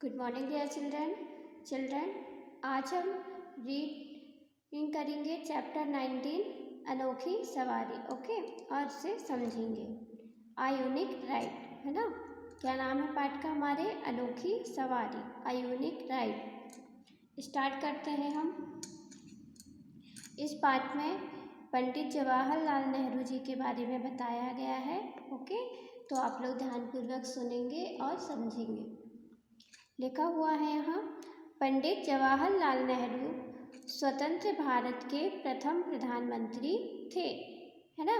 Good morning dear children आज हम reading करेंगे चैप्टर 19 अनोखी सवारी। ओके, और इसे समझेंगे। आ यूनिक राइड, है ना। क्या नाम है पाठ का हमारे? अनोखी सवारी, आ यूनिक राइड। स्टार्ट करते हैं हम। इस पाठ में पंडित जवाहरलाल नेहरू जी के बारे में बताया गया है। ओके, तो आप लोग ध्यानपूर्वक सुनेंगे और समझेंगे। लिखा हुआ है यहाँ, पंडित जवाहरलाल नेहरू स्वतंत्र भारत के प्रथम प्रधानमंत्री थे, है ना।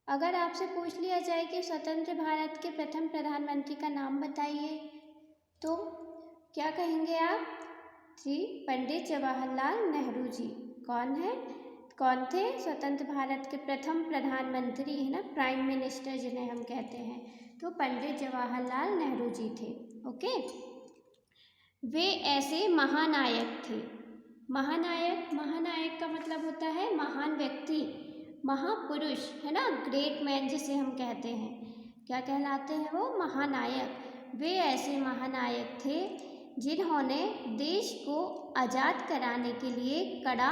अगर आपसे पूछ लिया जाए कि स्वतंत्र भारत के प्रथम प्रधानमंत्री का नाम बताइए, तो क्या कहेंगे आप? श्री पंडित जवाहरलाल नेहरू जी। कौन थे स्वतंत्र भारत के प्रथम प्रधानमंत्री, है ना, प्राइम मिनिस्टर जिन्हें हम कहते हैं, तो पंडित जवाहरलाल नेहरू जी थे। ओके, वे ऐसे महानायक थे। महानायक का मतलब होता है महान व्यक्ति, महापुरुष, है ना, ग्रेट मैन जिसे हम कहते हैं। क्या कहलाते हैं वो? महानायक। वे ऐसे महानायक थे जिन्होंने देश को आज़ाद कराने के लिए कड़ा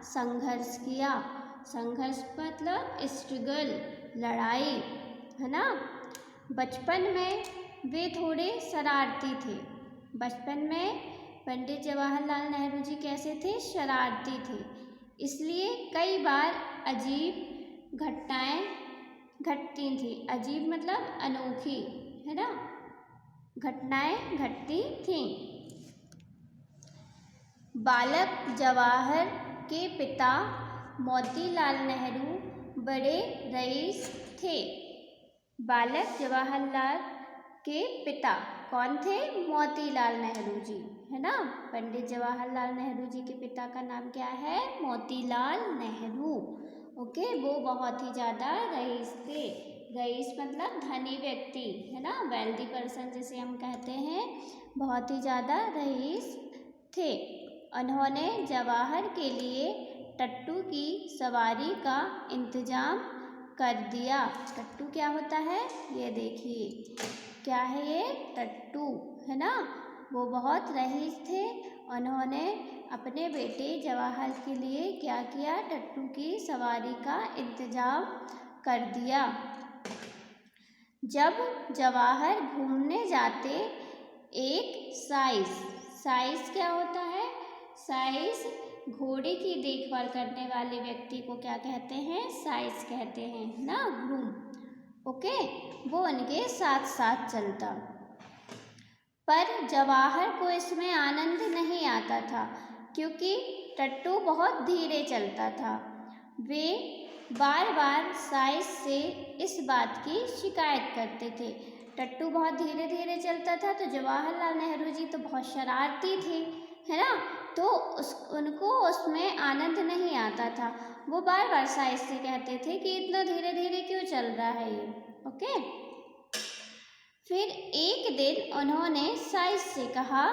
संघर्ष किया। संघर्ष मतलब स्ट्रगल, लड़ाई, है ना। बचपन में वे थोड़े शरारती थे। बचपन में पंडित जवाहरलाल नेहरू जी कैसे थे? शरारती थे। इसलिए कई बार अजीब घटनाएं घटती थी। अजीब मतलब अनोखी, है ना, घटनाएं घटती थीं। बालक जवाहर के पिता मोतीलाल नेहरू बड़े रईस थे। बालक जवाहरलाल के पिता कौन थे? मोतीलाल नेहरू जी, है ना। पंडित जवाहरलाल नेहरू जी के पिता का नाम क्या है? मोतीलाल नेहरू। ओके, वो बहुत ही ज़्यादा रईस थे। रईस मतलब धनी व्यक्ति, है ना, वेल्दी पर्सन जिसे हम कहते हैं, बहुत ही ज़्यादा रईस थे। उन्होंने जवाहर के लिए टट्टू की सवारी का इंतजाम कर दिया। टट्टू क्या होता है? ये देखिए, क्या है ये? टट्टू, है ना। वो बहुत रईस थे। उन्होंने अपने बेटे जवाहर के लिए क्या किया? टट्टू की सवारी का इंतजाम कर दिया। जब जवाहर घूमने जाते, एक साइस क्या होता है? साइस घोड़े की देखभाल करने वाले व्यक्ति को क्या कहते हैं? साइस कहते हैं, ना, ग्रूम। ओके, वो उनके साथ साथ चलता। पर जवाहर को इसमें आनंद नहीं आता था, क्योंकि टट्टू बहुत धीरे चलता था। वे बार बार साइस से इस बात की शिकायत करते थे। टट्टू बहुत धीरे धीरे चलता था, तो जवाहरलाल नेहरू जी तो बहुत शरारती थे, है ना, तो उनको उसमें आनंद नहीं आता था। वो बार बार साइस से कहते थे कि इतना धीरे धीरे क्यों चल रहा है ये। ओके, फिर एक दिन उन्होंने साइस से कहा,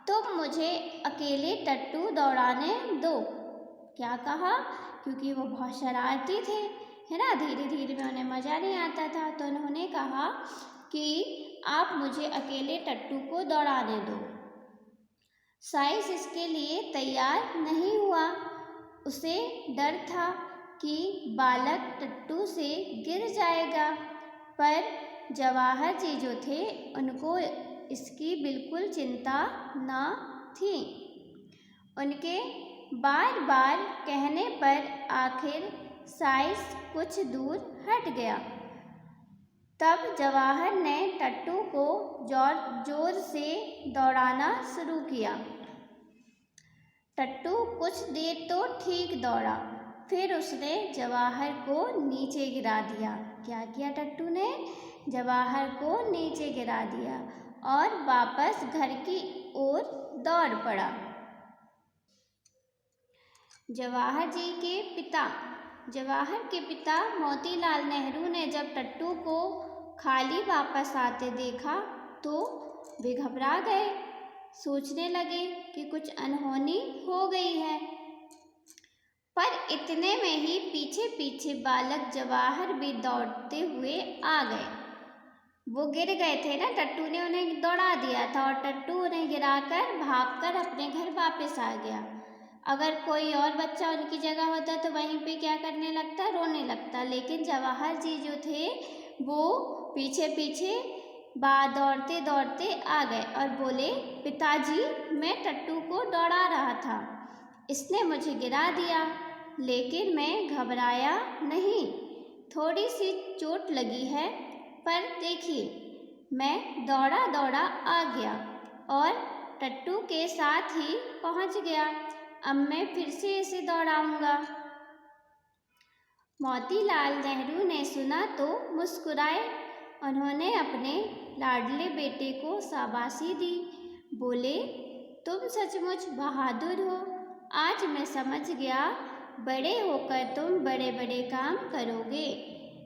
तुम मुझे अकेले टट्टू दौड़ाने दो। क्या कहा? क्योंकि वो बहुत शरारती थे, है ना, धीरे धीरे में उन्हें मज़ा नहीं आता था, तो उन्होंने कहा कि आप मुझे अकेले टट्टू को दौड़ाने दो। साइस इसके लिए तैयार नहीं हुआ। उसे डर था कि बालक टट्टू से गिर जाएगा, पर जवाहर जी जो थे उनको इसकी बिल्कुल चिंता न थी। उनके बार बार कहने पर आखिर साइस कुछ दूर हट गया। तब जवाहर ने टट्टू को जोर से दौड़ाना शुरू किया। टट्टू कुछ देर तो ठीक दौड़ा, फिर उसने जवाहर को नीचे गिरा दिया। क्या किया टट्टू ने? जवाहर को नीचे गिरा दिया और वापस घर की ओर दौड़ पड़ा। जवाहर के पिता मोतीलाल नेहरू ने जब टट्टू को खाली वापस आते देखा, तो वे घबरा गए। सोचने लगे कि कुछ अनहोनी हो गई है। पर इतने में ही पीछे पीछे बालक जवाहर भी दौड़ते हुए आ गए। वो गिर गए थे ना, टट्टू ने उन्हें दौड़ा दिया था और टट्टू उन्हें गिराकर भागकर अपने घर वापस आ गया। अगर कोई और बच्चा उनकी जगह होता तो वहीं पे क्या करने लगता, रोने लगता। लेकिन जवाहर जी जो थे वो पीछे पीछे दौड़ते दौड़ते आ गए और बोले, पिताजी मैं टट्टू को दौड़ा रहा था, इसने मुझे गिरा दिया, लेकिन मैं घबराया नहीं, थोड़ी सी चोट लगी है, पर देखिए मैं दौड़ा दौड़ा आ गया और टट्टू के साथ ही पहुंच गया। अब मैं फिर से इसे दौड़ाऊंगा। मोतीलाल नेहरू ने सुना तो मुस्कुराए। उन्होंने अपने लाडले बेटे को शाबाशी दी। बोले, तुम सचमुच बहादुर हो। आज मैं समझ गया, बड़े होकर तुम बड़े बड़े काम करोगे।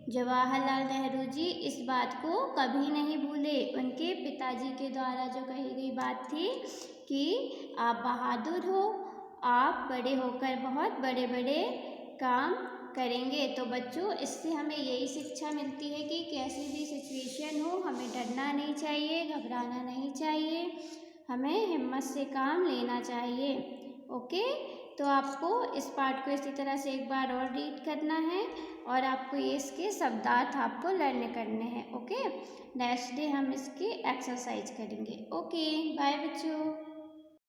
जवाहरलाल नेहरू जी इस बात को कभी नहीं भूले। उनके पिताजी के द्वारा जो कही गई बात थी कि आप बहादुर हो, आप बड़े होकर बहुत बड़े बड़े काम करेंगे। तो बच्चों, इससे हमें यही शिक्षा मिलती है कि कैसी भी सिचुएशन हो हमें डरना नहीं चाहिए, घबराना नहीं चाहिए, हमें हिम्मत से काम लेना चाहिए। ओके, तो आपको इस पार्ट को इसी तरह से एक बार और रीड करना है और आपको ये इसके शब्दार्थ आपको लर्न करने हैं। ओके, नेक्स्ट डे हम इसकी एक्सरसाइज करेंगे। ओके, बाय बच्चों।